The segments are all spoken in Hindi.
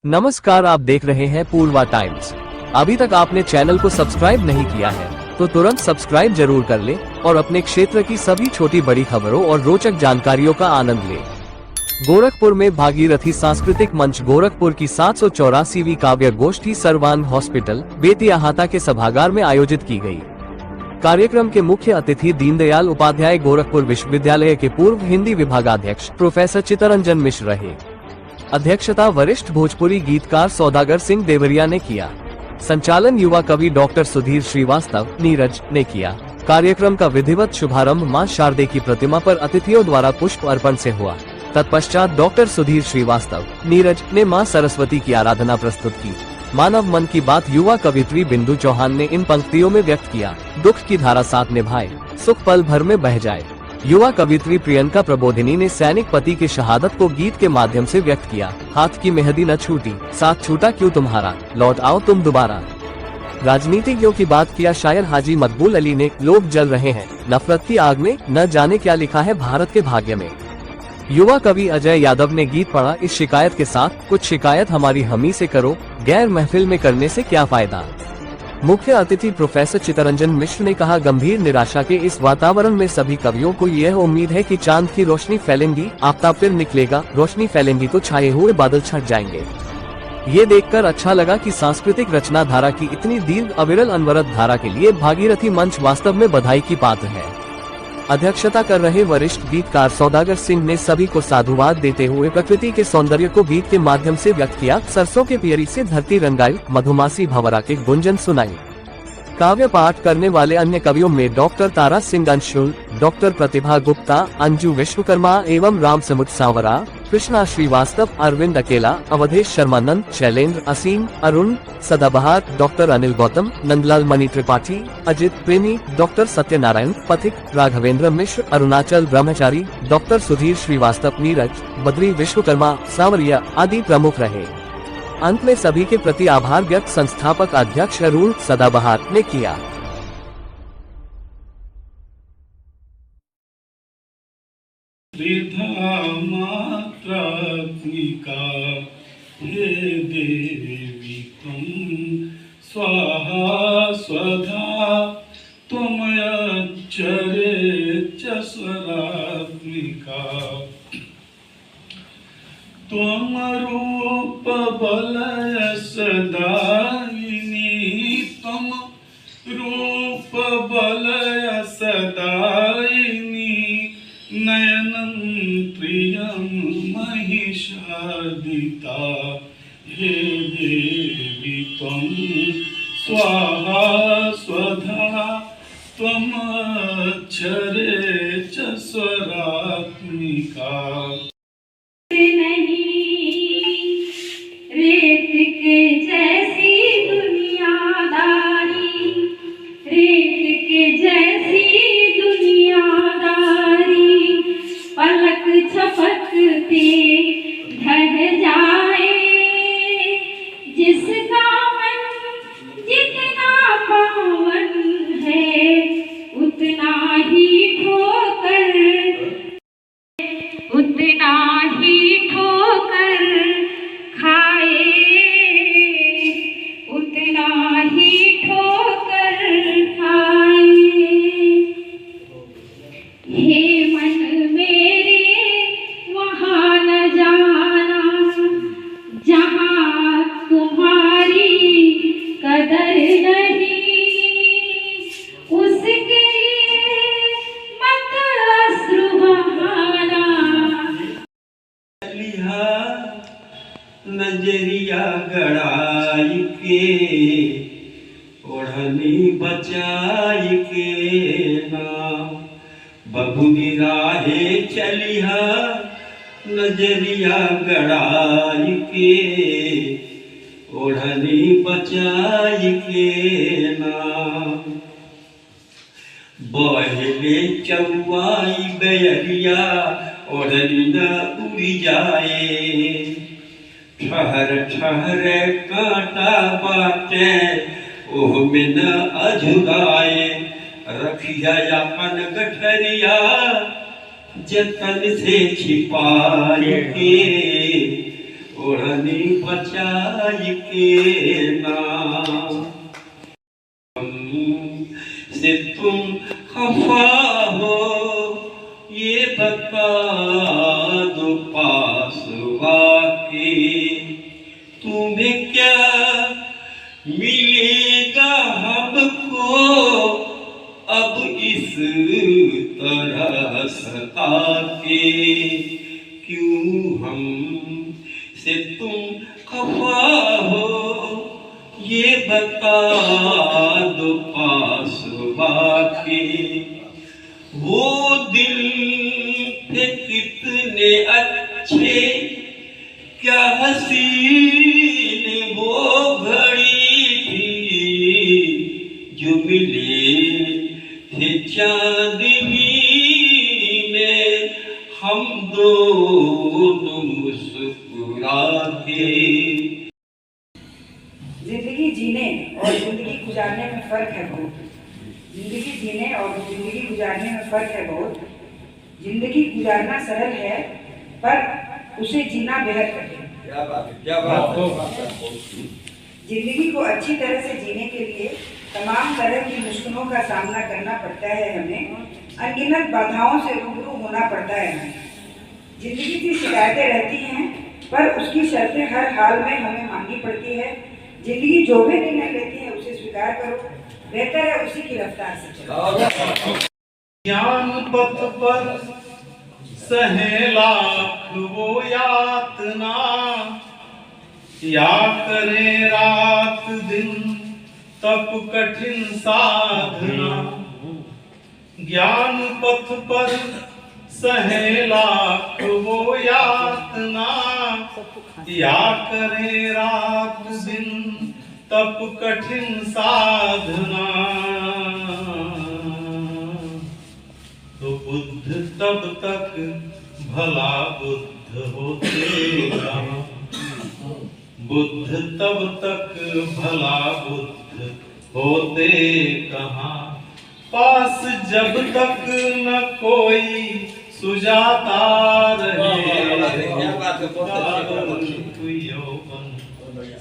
नमस्कार, आप देख रहे हैं पूर्वा टाइम्स। अभी तक आपने चैनल को सब्सक्राइब नहीं किया है तो तुरंत सब्सक्राइब जरूर कर ले और अपने क्षेत्र की सभी छोटी बड़ी खबरों और रोचक जानकारियों का आनंद ले। गोरखपुर में भागीरथी सांस्कृतिक मंच गोरखपुर की 784वीं काव्य गोष्ठी सर्वांग हॉस्पिटल बेतियाहाता के सभागार में आयोजित की गई। कार्यक्रम के मुख्य अतिथि दीनदयाल उपाध्याय गोरखपुर विश्वविद्यालय के पूर्व हिंदी विभागाध्यक्ष प्रोफेसर चित्तरंजन मिश्र रहे। अध्यक्षता वरिष्ठ भोजपुरी गीतकार सौदागर सिंह देवरिया ने किया। संचालन युवा कवि डॉक्टर सुधीर श्रीवास्तव नीरज ने किया। कार्यक्रम का विधिवत शुभारंभ मां शारदे की प्रतिमा पर अतिथियों द्वारा पुष्प अर्पण से हुआ। तत्पश्चात डॉक्टर सुधीर श्रीवास्तव नीरज ने मां सरस्वती की आराधना प्रस्तुत की। मानव मन की बात युवा कवित्री बिंदु चौहान ने इन पंक्तियों में व्यक्त किया, दुख की धारा साथ निभाए, सुख पल भर में बह जाए। युवा कवित्री प्रियंका प्रबोधिनी ने सैनिक पति की शहादत को गीत के माध्यम से व्यक्त किया। हाथ की मेहंदी न छूटी, साथ छूटा क्यों तुम्हारा, लौट आओ तुम दोबारा। राजनीतिज्ञों की बात किया शायर हाजी मकबूल अली ने, लोग जल रहे हैं नफरत की आग में, न जाने क्या लिखा है भारत के भाग्य में। युवा कवि अजय यादव ने गीत पढ़ा, इस शिकायत के साथ कुछ शिकायत हमारी हमी से करो, गैर महफिल में करने से क्या फायदा। मुख्य अतिथि प्रोफेसर चित्तरंजन मिश्र ने कहा, गंभीर निराशा के इस वातावरण में सभी कवियों को यह उम्मीद है कि चांद की रोशनी फैलेंगी, आफ्ताब फिर निकलेगा, रोशनी फैलेंगी तो छाए हुए बादल छट जाएंगे। ये देखकर अच्छा लगा कि सांस्कृतिक रचना धारा की इतनी दीर्घ अविरल अनवरत धारा के लिए भागीरथी मंच वास्तव में बधाई की पात्र है। अध्यक्षता कर रहे वरिष्ठ गीतकार सौदागर सिंह ने सभी को साधुवाद देते हुए प्रकृति के सौंदर्य को गीत के माध्यम से व्यक्त किया। सरसों के पियरी से धरती रंगाई, मधुमासी भंवरा के गुंजन सुनाई। काव्य पाठ करने वाले अन्य कवियों में डॉक्टर तारा सिंह अंशुल, डॉक्टर प्रतिभा गुप्ता, अंजू विश्वकर्मा एवं राम समुद्र सांवरा, कृष्णा श्रीवास्तव, अरविंद अकेला, अवधेश शर्मा नंद, शैलेंद्र, असीम, अरुण, सदाबहार, डॉक्टर अनिल गौतम, नंदलाल मणि त्रिपाठी, अजित प्रेमी, डॉक्टर सत्यनारायण पथिक, राघवेंद्र मिश्र, अरुणाचल ब्रह्मचारी, डॉक्टर सुधीर श्रीवास्तव नीरज, बद्री विश्वकर्मा, सांवरिया आदि प्रमुख रहे। अंत में सभी के प्रति आभार व्यक्त संस्थापक अध्यक्ष अरुण सदाबहार ने किया। हे देवी तुम स्वाहा स्वधा त्वमयच्चरे च स्वरात्मिका त्वम रूप बलय सदायिनी त्वम रूप बलय सदायिनी नयनं प्रियं महिषादिता हे देवी त्वं स्वाहा स्वधा त्वमक्षरे च स्वरात्मिका। रेत के जैसी दुनियादारी, रेत के जैसी दुनियादारी, पलक झपकते ढह जाए, जिसका मन जितना पावन है उतना ही ठोकर, उतना ही ठोकर खाए, उतना ही ठोकर खाए। हे मन मेरे वहाँ न जाना जहाँ तुम्हारी कदर नहीं, उसके लिए मत अश्रु बहाना। नजरिया गड़ाई के ओढ़नी बचाई के ना, बबुनी राहे चलिहा नजरिया गड़ाई के ओढ़नी बचाई के ना। बहले चौवाई बयरिया ओढ़नी न उड़ी जाए, ठहर ठहर कांटा बाटे ओह में न अझुराए, रखिया अपन गठरिया जतन से छिपाए के ओढ़नी बचाई के नाम से तुम खफा हो ये बता दो पास वाके तुम्हें क्या मिलेगा हमको अब इस तरह सता के क्यों हम से तुम खफा हो ये बता दो पास वाके वो दिल थे कितने अच्छे क्या हसीन वो घड़ी थी जो मिले थे चांदनी में हम दोनों मुस्कुराते। जिंदगी जीने और जिंदगी गुजारने में फर्क है बहुत। जिंदगी जीने और जिंदगी गुजारने में फर्क है बहुत। जिंदगी गुजारना सरल है पर उसे जीना बेहद कठिन। क्या बात है, क्या बात है। जिंदगी को अच्छी तरह से जीने के लिए तमाम तरह की मुश्किलों का सामना करना पड़ता है हमें। अनगिनत बाधाओं से रूबरू होना पड़ता है हमें। जिंदगी की शिकायतें रहती हैं पर उसकी शर्तें हर हाल में हमें माननी पड़ती है। जिंदगी जो भी निर्णय लेती है उसे स्वीकार करो, बेहतर है उसी की रफ्तार से चलो। ज्ञान पथ पर सहे लाख वो यातना या करे रात दिन तप कठिन साधना। ज्ञान पथ पर सहे लाख वो यातना या करे रात दिन तप कठिन साधना। तो बुद्ध तब तक भला बुद्ध होते रहा। बुद्ध तब तक भला बुद्ध होते कहाँ। पास जब तक न कोई सुजाता रहे यौवन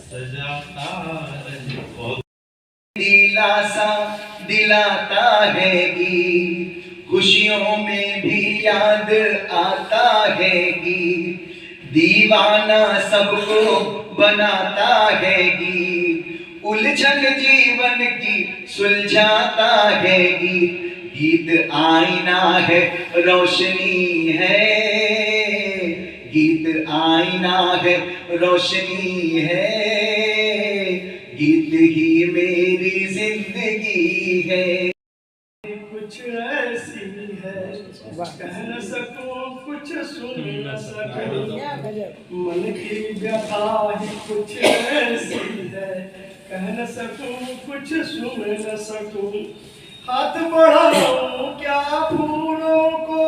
सजाता रहे। दिलासा दिलाता है गीत, खुशियों में भी याद आता है गीत। दीवाना सबको बनाता है गीत, उलझन जीवन की सुलझाता है गीत। गीत आईना है रोशनी है, गीत आईना है रोशनी है। गीत ही मेरी जिंदगी है। कुछ ऐसी है कह न सकूं कुछ सुन न सकूं। मन की व्यथा ही कुछ ऐसी है कह न सकूं कुछ सुन न सकूं। हाथ बढ़ाऊं क्या फूलों को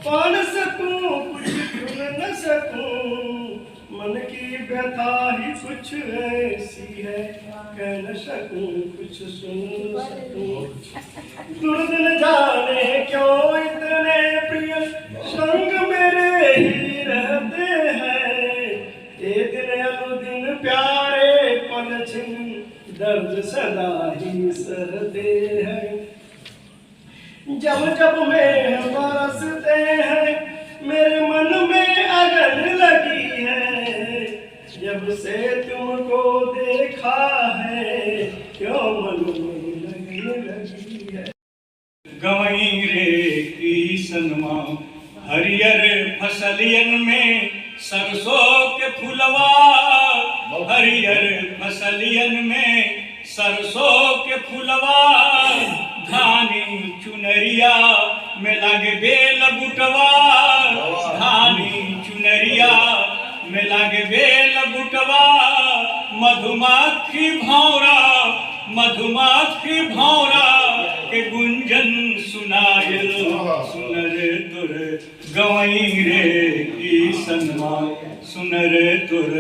पा न सकूं कुछ चुन न सकूं। मन की व्यथा ही कुछ ऐसी है कह न सकूं कुछ सुन न सकूं। दूर न जाने क्यों इतने प्रिय संग मेरे ही रहते हैं। ये दिन अनुदिन प्यारे पल छिन दर्द सदा ही सहते हैं। जब जब मेघ बरसते हैं मेरे मन में अगन लगी है। जब से तुमको देखा है क्यों मन में लगने लगी है। गवई रे किसनमा हरियर फसलियन में सरसों के फुलवा। हरियर फसलियन में सरसों के फुलवा। धानी चुनरिया में लागे बेल बुटवा। धानी चुनरिया में लागे बेल बुटवा। मधुमाखी भौरा मधुमाखी भौरा के गुंजन सुनायल। सुनर तुर गवई रे किसनमा सुनर तुर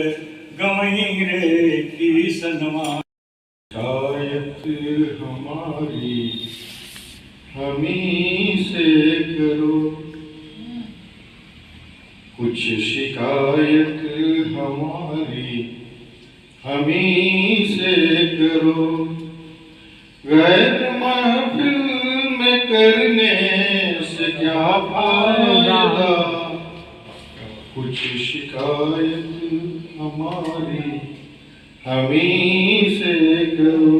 गवई रे किसनमा। शायद हमारी हमी से करो कुछ कुछ शिकायत हमारी हमी से करो, गैर महफिल में करने से क्या फायदा, कुछ शिकायत हमारी हमी से करो।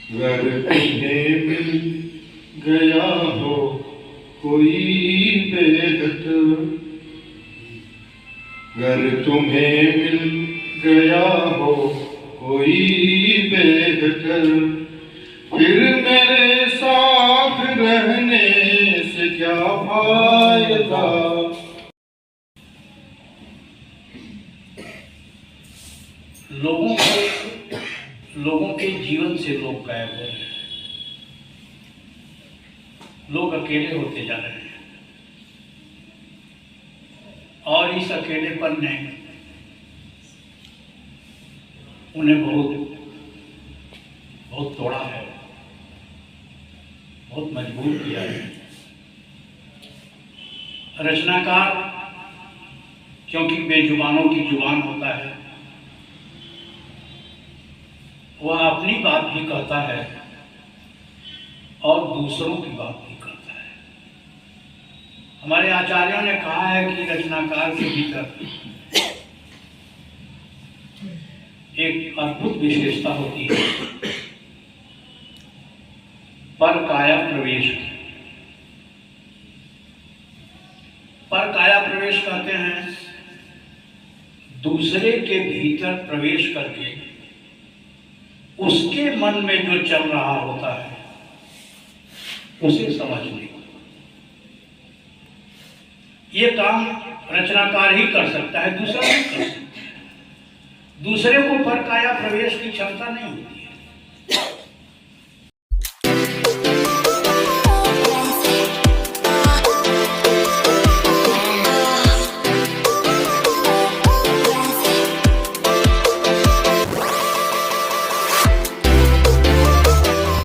अगर तुम्हें मिल गया हो कोई बेहतर, अगर तुम्हें मिल गया हो कोई बेहतर, फिर मेरे साथ रहने से क्या फायदा। लोगों के जीवन से लोग गायब हो रहे हैं, लोग अकेले होते जा रहे हैं और इस अकेलेपन ने उन्हें बहुत तोड़ा है, बहुत मजबूर किया है। रचनाकार क्योंकि बेजुबानों की जुबान होता है, वह अपनी बात भी कहता है और दूसरों की बात भी कहता है। हमारे आचार्यों ने कहा है कि रचनाकार के भीतर एक अद्भुत विशेषता होती है, पर काया प्रवेश की। पर काया प्रवेश कहते हैं दूसरे के भीतर प्रवेश करके उसके मन में जो चल रहा होता है उसे समझने। ये काम रचनाकार ही कर सकता है, दूसरा नहीं कर सकता। दूसरे को पर काया प्रवेश की क्षमता नहीं होती।